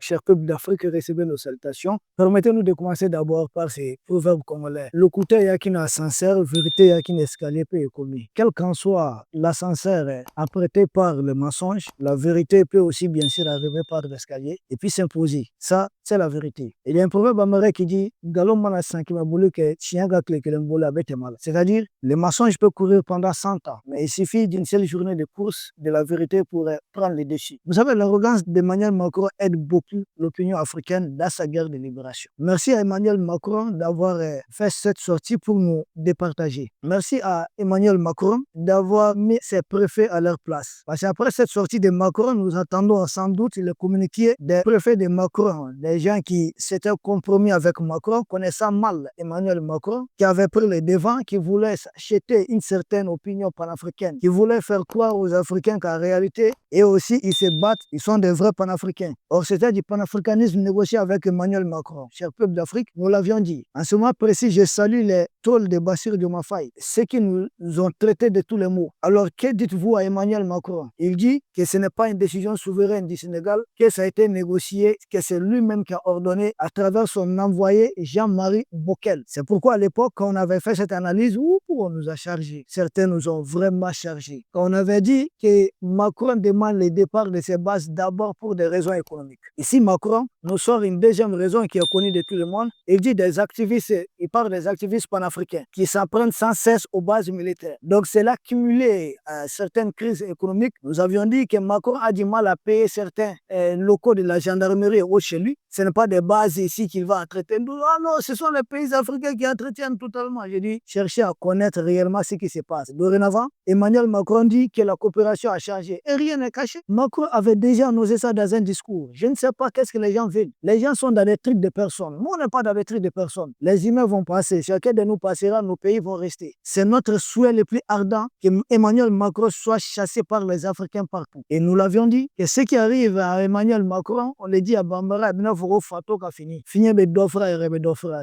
Cher peuple d'Afrique, recevez nos salutations. Permettez-nous de commencer d'abord par ces proverbes congolais. L'écouteur y'a qu'une ascenseur, vérité y'a qu'une escalier peut commis. Quel qu'en soit l'ascenseur apprêté par le mensonge, la vérité peut aussi bien sûr arriver par l'escalier et puis s'imposer. Ça, c'est la vérité. Il y a un proverbe américain qui dit Galon mana sanki mabulu ke chianga klekelembolo abete mal. C'est-à-dire, le mensonge peut courir pendant 100 ans, mais il suffit d'une seule journée de course de la vérité pour prendre les déchets. Vous savez, l'arrogance d'Emmanuel Macron aide beaucoup l'opinion africaine dans sa guerre de libération. Merci à Emmanuel Macron d'avoir fait cette sortie pour nous départager. Merci à Emmanuel Macron d'avoir mis ses préfets à leur place. Parce qu'après cette sortie de Macron, nous attendons sans doute le communiqué des préfets de Macron, des gens qui s'étaient compromis avec Macron, connaissant mal Emmanuel Macron, qui avaient pris le devant, qui voulaient acheter une certaine opinion panafricaine, qui voulaient faire croire aux Africains qu'en réalité, et aussi ils se battent, ils sont des vrais panafricains. Or, c'était du panafricanisme négocié avec Emmanuel Macron. Cher peuple d'Afrique, nous l'avions dit. En ce moment précis, je salue les tôles de Bassirou Diomaye Faye, ceux qui nous ont traités de tous les maux. Alors, que dites-vous à Emmanuel Macron? Il dit que ce n'est pas une décision souveraine du Sénégal, que ça a été négocié, que c'est lui-même qui a ordonné à travers son envoyé Jean-Marie Bockel. C'est pourquoi à l'époque, quand on avait fait cette analyse, on nous a chargé. Certains nous ont vraiment chargé. Quand on avait dit que Macron demande le départ de ses bases d'abord pour des raisons économiques. Ici, Macron nous sort une deuxième raison qui est connue de tout le monde. Il dit des activistes, il parle des activistes panafricains qui s'en prennent sans cesse aux bases militaires. Donc, c'est là cumulé à certaines crises économiques. Nous avions dit que Macron a du mal à payer certains locaux de la gendarmerie haut chez lui. Ce n'est pas des bases ici qu'il va entretenir. Ah non, ce sont les pays africains qui entretiennent totalement. J'ai dit, cherchez à connaître réellement ce qui se passe. Dorénavant, Emmanuel Macron dit que la coopération a changé. Et rien n'est caché. Macron avait déjà annoncé ça dans un discours. Je ne sais pas qu'est-ce que les gens veulent. Les gens sont dans des trucs de personnes. Nous, on n'est pas dans des trucs de personnes. Les humains vont passer. Chacun de nous passera, nos pays vont rester. C'est notre souhait le plus ardent que Emmanuel Macron soit chassé par les Africains partout. Et nous l'avions dit que ce qui arrive à Emmanuel Macron, on le dit à Bambara,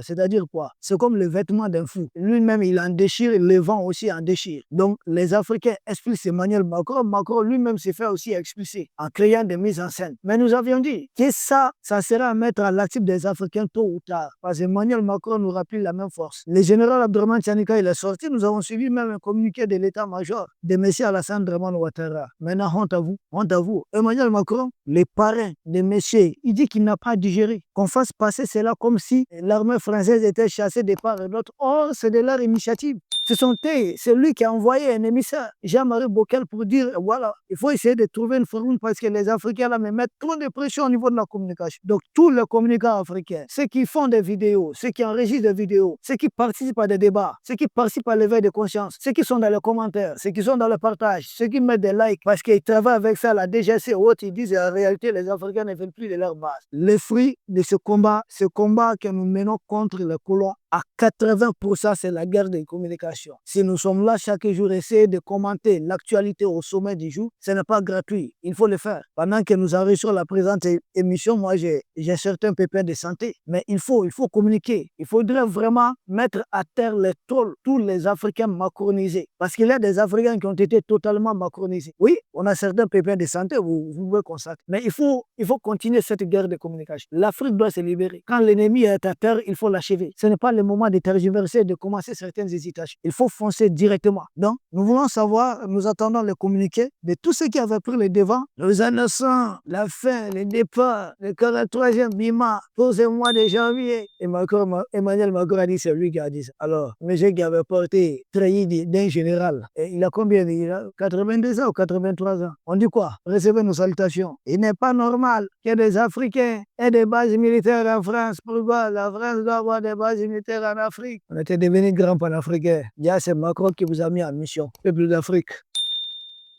c'est-à-dire quoi? C'est comme le vêtement d'un fou. Lui-même, il en déchire, le vent aussi en déchire. Donc, les Africains expulsent Emmanuel Macron. Macron lui-même s'est fait aussi expulser en créant des mises en scène. Mais nous avions dit que ça sera à mettre à l'actif des Africains tôt ou tard. Parce qu'Emmanuel Macron n'aura plus la même force. Le général Abdourahmane Tianika, il est sorti. Nous avons suivi même un communiqué de l'état-major de M. Alassane Draman Ouattara. Maintenant, honte à vous. Honte à vous. Emmanuel Macron, les parrains de M. il dit qu'il n'a pas digéré. Qu'on fasse passer cela comme si l'armée française était chassée de part et d'autre. Or, c'est de leur initiative. C'est lui qui a envoyé un émissaire, Jean-Marie Bockel, pour dire, voilà, il faut essayer de trouver une formule parce que les Africains là me mettent trop de pression au niveau de la communication. Donc, tous les communicants africains, ceux qui font des vidéos, ceux qui enregistrent des vidéos, ceux qui participent à des débats, ceux qui participent à l'éveil de conscience, ceux qui sont dans les commentaires, ceux qui sont dans le partage, ceux qui mettent des likes parce qu'ils travaillent avec ça, la DGC ou autre, ils disent en réalité, les Africains ne veulent plus de leur base. Le fruit de ce combat que nous menons contre les colons, à 80%, c'est la guerre des communications. Si nous sommes là chaque jour, essayer de commenter l'actualité au sommet du jour, ce n'est pas gratuit. Il faut le faire. Pendant que nous enregistrons la présente émission, moi, j'ai certains pépins de santé. Mais il faut communiquer. Il faudrait vraiment mettre à terre les trolls, tous les Africains macronisés. Parce qu'il y a des Africains qui ont été totalement macronisés. Oui, on a certains pépins de santé, vous pouvez constater. Mais il faut continuer cette guerre de communication. L'Afrique doit se libérer. Quand l'ennemi est à terre, il faut l'achever. Ce n'est pas le moment de tergiverser, de commencer certaines hésitations. Il faut foncer directement. Donc, nous voulons savoir, nous attendons le communiqué de tous ceux qui avaient pris le devant, les innocents, la fin, le départ, le 43e Bima, pour ce mois de janvier. Et Emmanuel Macron a dit, c'est lui qui a dit ça. Alors, monsieur qui avait porté treillis d'un général, et il a combien? Il a 82 ans ou 83 ans. On dit quoi? Recevez nos salutations. Il n'est pas normal que des Africains aient des bases militaires en France. Pourquoi la France doit avoir des bases militaires en Afrique? On était devenus grands panafricains. C'est Macron qui vous a mis en mission. Peuple d'Afrique.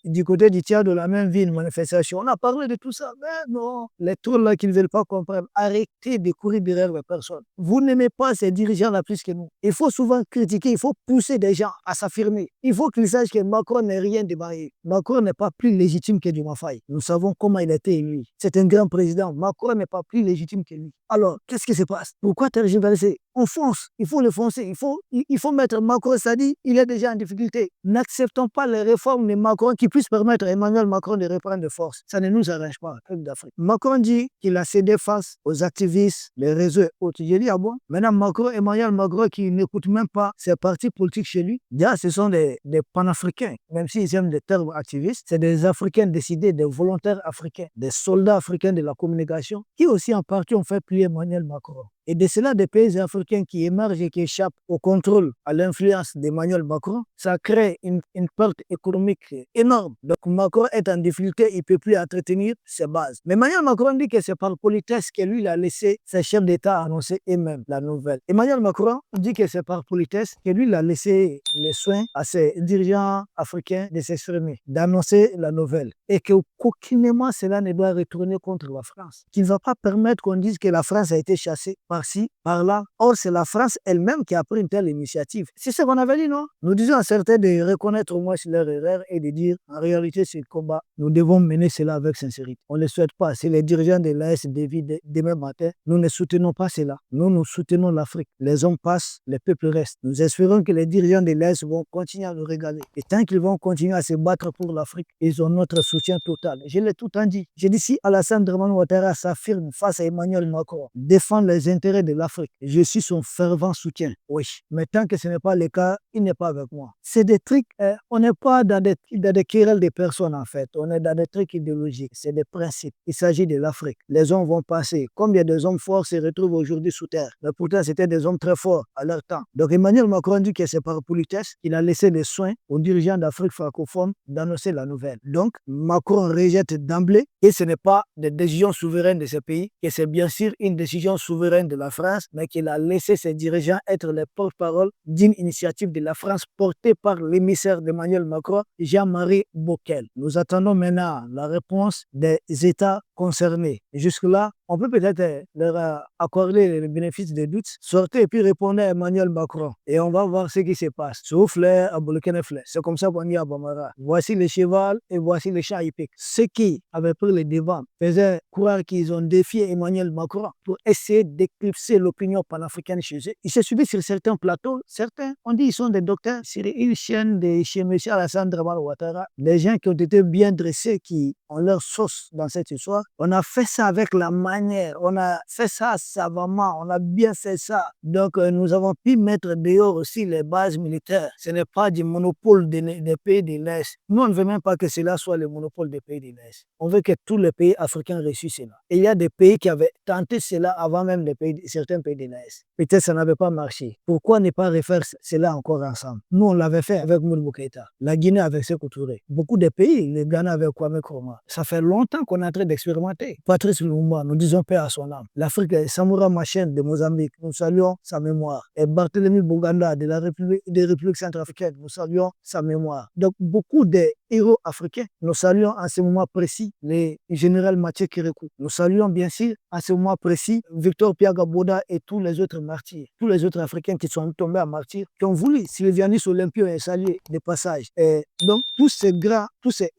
Du côté du tiers de la même ville, manifestation. On a parlé de tout ça, mais non. Les trolls là qui ne veulent pas comprendre, arrêtez de courir derrière les personnes. Vous n'aimez pas ces dirigeants-là plus que nous. Il faut souvent critiquer, il faut pousser des gens à s'affirmer. Il faut qu'ils sachent que Macron n'est rien débarré. Macron n'est pas plus légitime que Diomaye Faye. Nous savons comment il a été élu. C'est un grand président. Macron n'est pas plus légitime que lui. Alors, qu'est-ce qui se passe? Pourquoi tergiverser? on fonce, il faut le foncer, il faut mettre Macron, c'est-à-dire il est déjà en difficulté. N'acceptons pas les réformes de Macron qui puissent permettre à Emmanuel Macron de reprendre de force. Ça ne nous arrange pas, peuple d'Afrique. Macron dit qu'il a cédé face aux activistes, les réseaux et autres. J'ai dit, ah bon? Maintenant, Macron, Emmanuel Macron qui n'écoute même pas ses partis politiques chez lui, déjà, ce sont des panafricains, même s'ils aiment des termes activistes, c'est des Africains décidés, des volontaires africains, des soldats africains de la communication, qui aussi en partie ont fait plier Emmanuel Macron. Et de cela, des pays africains qui émergent et qui échappent au contrôle, à l'influence d'Emmanuel Macron, ça crée une perte économique énorme. Donc Macron est en difficulté, il ne peut plus entretenir ses bases. Mais Emmanuel Macron dit que c'est par politesse que lui, il a laissé ses chefs d'État annoncer eux-mêmes la nouvelle. Emmanuel Macron dit que c'est par politesse que lui, il a laissé les soins à ses dirigeants africains de s'exprimer, d'annoncer la nouvelle. Et qu'aucunement cela ne doit retourner contre la France. Qu'il ne va pas permettre qu'on dise que la France a été chassée par-ci, par-là. Or, c'est la France elle-même qui a pris une telle initiative. C'est ce qu'on avait dit, non? Nous disons à certains de reconnaître au moins leur erreur et de dire, en réalité, c'est le combat. Nous devons mener cela avec sincérité. On ne le souhaite pas. Si les dirigeants de l'AS dévident demain matin, nous ne soutenons pas cela. Nous soutenons l'Afrique. Les hommes passent, les peuples restent. Nous espérons que les dirigeants de l'AS vont continuer à nous régaler. Et tant qu'ils vont continuer à se battre pour l'Afrique, ils ont notre soutien total. Je l'ai tout dit. J'ai dit, si Alassane Dramane Ouattara s'affirme face à Emmanuel Macron, défend les intérêts de l'Afrique, je suis son fervent soutien. Oui. Mais tant que ce n'est pas le cas, il n'est pas avec moi. C'est des trucs, on n'est pas dans des querelles de personnes en fait. On est dans des trucs idéologiques. C'est des principes. Il s'agit de l'Afrique. Les hommes vont passer. Combien des hommes forts se retrouvent aujourd'hui sous terre? Mais pourtant, c'était des hommes très forts à leur temps. Donc Emmanuel Macron dit que c'est par politesse qu'il a laissé les soins aux dirigeants d'Afrique francophone d'annoncer la nouvelle. Donc Macron rejette d'emblée que ce n'est pas des décisions souveraines de ce pays, que c'est bien sûr une décision souveraine de la France, mais qu'il a laissé ses dirigeants être les porte-parole d'une initiative de la France portée par l'émissaire d'Emmanuel Macron, Jean-Marie Bockel. Nous attendons maintenant la réponse des États concernés. Jusque-là, on peut peut-être leur accorder le bénéfice des doutes. Sortez et puis répondez à Emmanuel Macron. Et on va voir ce qui se passe. Soufflez à Burkina-Faso. C'est comme ça qu'on dit à Bamara. Voici le cheval et voici le chat hippique. Ceux qui avaient pris le devant faisaient croire qu'ils ont défié Emmanuel Macron pour essayer d'éclipser l'opinion panafricaine chez eux. Ils se suivaient sur certains plateaux. Certains, on dit, ils sont des docteurs sur une chaîne de chez M. Alassane Dramane Ouattara. Des gens qui ont été bien dressés, qui ont leur sauce dans cette histoire. On a fait ça avec la manière. On a fait ça savamment. On a bien fait ça. Donc, nous avons pu mettre dehors aussi les bases militaires. Ce n'est pas du monopole des pays de l'Est. Nous, on ne veut même pas que cela soit le monopole des pays de l'Est. On veut que tous les pays africains reçuent cela. Et il y a des pays qui avaient tenté cela avant même certains pays de l'Est. Peut-être ça n'avait pas marché. Pourquoi ne pas refaire cela encore ensemble? Nous, on l'avait fait avec Modibo Keïta. La Guinée avec Sékou Touré. Beaucoup de pays, le Ghana avec Kwame Nkrumah. Ça fait longtemps qu'on est en train d'expérimenter. Patrice Lumumba, nous disons paix à son âme. L'Afrique, Samora Machel de Mozambique, nous saluons sa mémoire. Et Barthélemy Boganda de la République centrafricaine, nous saluons sa mémoire. Donc, beaucoup de héros africains, nous saluons en ce moment précis le général Mathieu Kérékou. Nous saluons bien sûr en ce moment précis Victor Piagaboda et tous les autres martyrs. Tous les autres Africains qui sont tombés en martyrs, qui ont voulu Sylvianus Olympio est salué de passage. Et donc, tous ces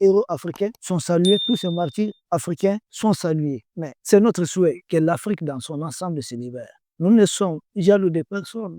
héros africains sont salués, tous ces martyrs africains sont salués. Mais c'est notre souhait que l'Afrique dans son ensemble se libère. Nous ne sommes jaloux de personne.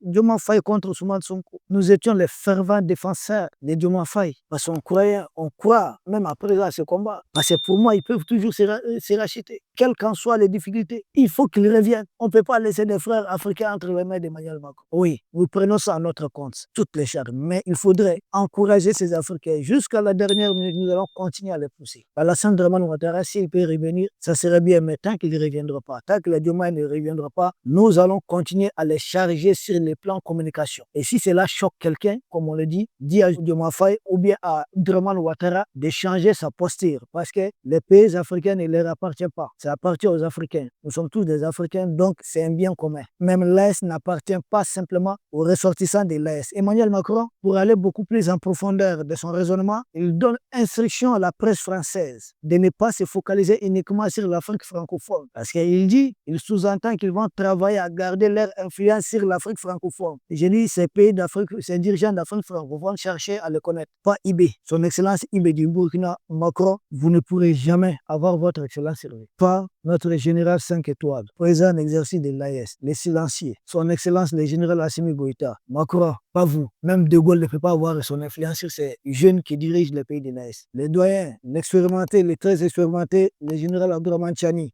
Diomaye Faye contre Ousmane Sonko. Nous étions les fervents défenseurs de Diomaye Faye. Parce qu'on croit, même après ce combat. Parce que pour moi, ils peuvent toujours se racheter. Quelles qu'en soient les difficultés, il faut qu'ils reviennent. On ne peut pas laisser des frères africains entre les mains d'Emmanuel Macron. Oui, nous prenons ça à notre compte, toutes les charges. Mais il faudrait encourager ces Africains. Jusqu'à la dernière minute, nous allons continuer à les pousser. Alassane Dramane Ouattara, s'il peut revenir, ça serait bien. Mais tant qu'il ne reviendra pas, tant que le Diomaye ne reviendra pas, nous allons continuer à les charger sur les plans communication. Et si cela choque quelqu'un, comme on le dit à Diomaye Faye ou bien à Dramane Ouattara de changer sa posture. Parce que les pays africains ne leur appartiennent pas. Ça appartient aux Africains. Nous sommes tous des Africains, donc c'est un bien commun. Même l'Est n'appartient pas simplement aux ressortissants de l'Est. Emmanuel Macron, pour aller beaucoup plus en profondeur de son raisonnement, il donne instruction à la presse française de ne pas se focaliser uniquement sur l'Afrique francophone. Parce qu'il dit, il sous-entend qu'ils vont vraiment travailler à garder leur influence sur l'Afrique francophone. Je dis, ces pays d'Afrique, ces dirigeants d'Afrique francophone cherchaient à le connaître. Pas IB, son excellence IB du Burkina, Macron, vous ne pourrez jamais avoir votre excellence sur lui. Pas notre général 5 étoiles, président en exercice de l'AES, les silencieux, son excellence le général Assimi Goïta, Macron, pas vous. Même De Gaulle ne peut pas avoir son influence sur ces jeunes qui dirigent le pays de l'AES. Les doyens, l'expérimenté, les très expérimentés, le général Abdourahmane Tchani.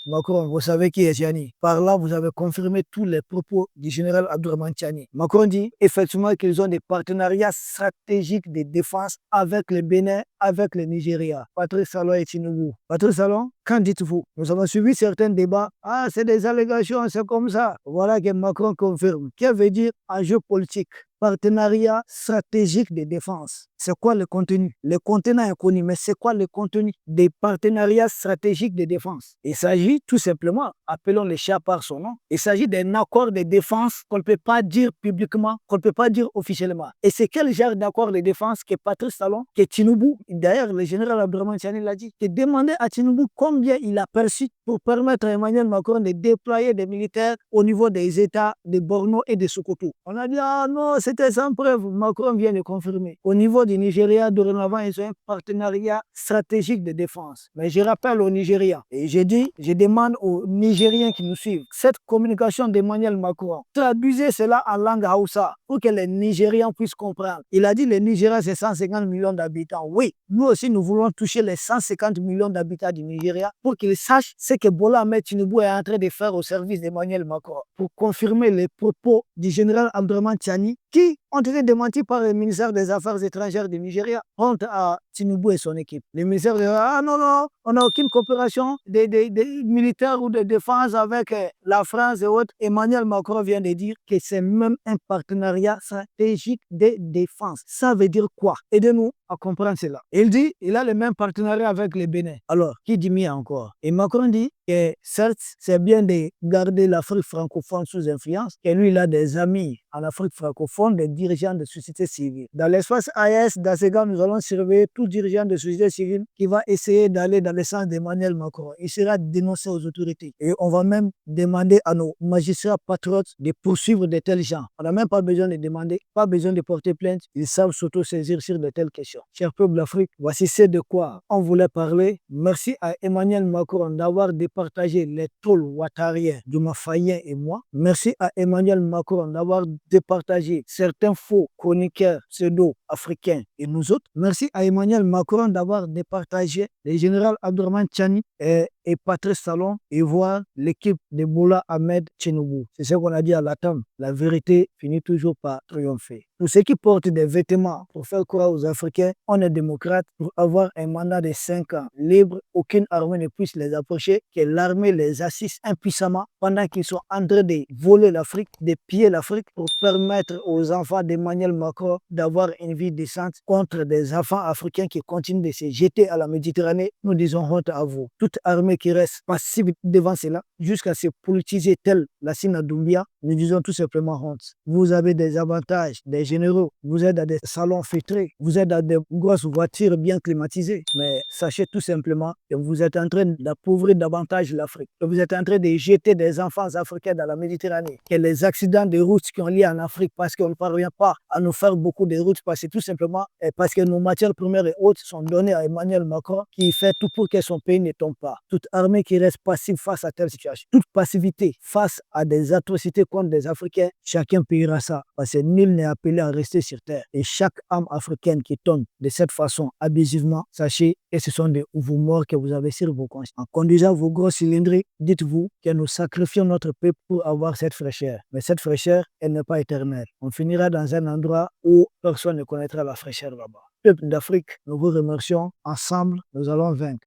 Macron, vous savez qui est Tchani. Par là, vous avez confirmé tous les propos du général Abdourahmane Tchani. Macron dit effectivement qu'ils ont des partenariats stratégiques de défense avec le Bénin, avec le Nigeria. Patrice Talon et Tinubu. Patrice Talon, qu'en dites-vous? Nous avons suivi certains débats. Ah, c'est des allégations, c'est comme ça. Voilà que Macron confirme. Qu'elle veut dire enjeu politique? Partenariat stratégique de défense. C'est quoi le contenu? Le contenu est connu, mais c'est quoi le contenu des partenariats stratégiques de défense? Il s'agit tout simplement, appelons les chats par son nom, il s'agit d'un accord de défense qu'on ne peut pas dire publiquement, qu'on ne peut pas dire officiellement. Et c'est quel genre d'accord de défense que Patrice Talon, que Tinubu, d'ailleurs le général Abdourahmane Tchani l'a dit, qui demandait à Tinubu combien il a perçu pour permettre à Emmanuel Macron de déployer des militaires au niveau des États de Borno et de Sokoto. On a dit, ah non, c'était sans preuve. Macron vient de confirmer. Au niveau du Nigeria, dorénavant, ils ont un partenariat stratégique de défense. Mais je rappelle aux Nigériens, et j'ai dit, je demande aux Nigériens qui nous suivent, cette communication d'Emmanuel Macron, traduisez cela en langue Hausa pour que les Nigériens puissent comprendre. Il a dit, le Nigeria, c'est 150 millions d'habitants. Oui, nous aussi, nous voulons toucher les 150 millions d'habitants du Nigeria pour qu'ils sachent ce que Bola Ahmed Tinubu est en train de faire au service d'Emmanuel Macron. Pour confirmer les propos du général Abdourahmane Tchani, qui ont été démentis par le ministère des Affaires étrangères du Nigeria, honte à Tinubu et son équipe. Le ministère de ah non, non, on n'a aucune coopération des militaires ou de défense avec la France et autres. Emmanuel Macron vient de dire que c'est même un partenariat stratégique de défense. Ça veut dire quoi? Aidez-nous à comprendre cela. Il dit il a le même partenariat avec le Bénin. Alors, qui dit mieux encore? Et Macron dit que certes, c'est bien de garder l'Afrique francophone sous influence, que lui, il a des amis en Afrique francophone, des dirigeants de société civile. Dans l'espace AES d'ASEGA, nous allons surveiller tout dirigeant de société civile qui va essayer d'aller dans le sens d'Emmanuel Macron. Il sera dénoncé aux autorités. Et on va même demander à nos magistrats patriotes de poursuivre de tels gens. On n'a même pas besoin de demander, pas besoin de porter plainte. Ils savent s'auto-saisir sur de telles questions. Chers peuples d'Afrique, voici ce de quoi on voulait parler. Merci à Emmanuel Macron d'avoir départagé les tôles ouattariens de Mafayen et moi. Merci à Emmanuel Macron d'avoir départagé certains faux chroniqueurs pseudo-africains et nous autres. Merci à Emmanuel Macron d'avoir départagé le général Abdourahmane Tchani et Patrice Talon et voir l'équipe de Bola Ahmed Tinubu. C'est ce qu'on a dit à l'ATAM. La vérité finit toujours par triompher. Pour ceux qui portent des vêtements pour faire croire aux Africains, on est démocrate pour avoir un mandat de 5 ans libre. Aucune armée ne puisse les approcher, que l'armée les assiste impuissamment pendant qu'ils sont en train de voler l'Afrique, de piller l'Afrique pour permettre aux enfants d'Emmanuel Macron d'avoir une vie décente contre des enfants africains qui continuent de se jeter à la Méditerranée. Nous disons honte à vous. Toute armée qui reste passive devant cela, jusqu'à se politiser tel la Sina Doumbia, nous disons tout simplement honte. Vous avez des avantages, des généraux, vous êtes dans des salons feutrés, vous êtes dans des grosses voitures bien climatisées, mais sachez tout simplement que vous êtes en train d'appauvrir davantage l'Afrique, que vous êtes en train de jeter des enfants africains dans la Méditerranée, que les accidents de route qui ont lieu en Afrique parce qu'on ne parvient pas à nous faire beaucoup de routes, parce que tout simplement parce que nos matières premières et autres sont données à Emmanuel Macron qui fait tout pour que son pays ne tombe pas. Toute armée qui reste passive face à telle situation, toute passivité face à des atrocités contre des Africains, chacun payera ça parce que nul n'est appelé à rester sur terre. Et chaque âme africaine qui tombe de cette façon abusivement, sachez que ce sont vos morts que vous avez sur vos consciences. En conduisant vos gros cylindriques, dites-vous que nous sacrifions notre peuple pour avoir cette fraîcheur. Mais cette fraîcheur, elle n'est pas éternelle. On finira dans un endroit où personne ne connaîtra la fraîcheur là-bas. Peuple d'Afrique, nous vous remercions. Ensemble, nous allons vaincre.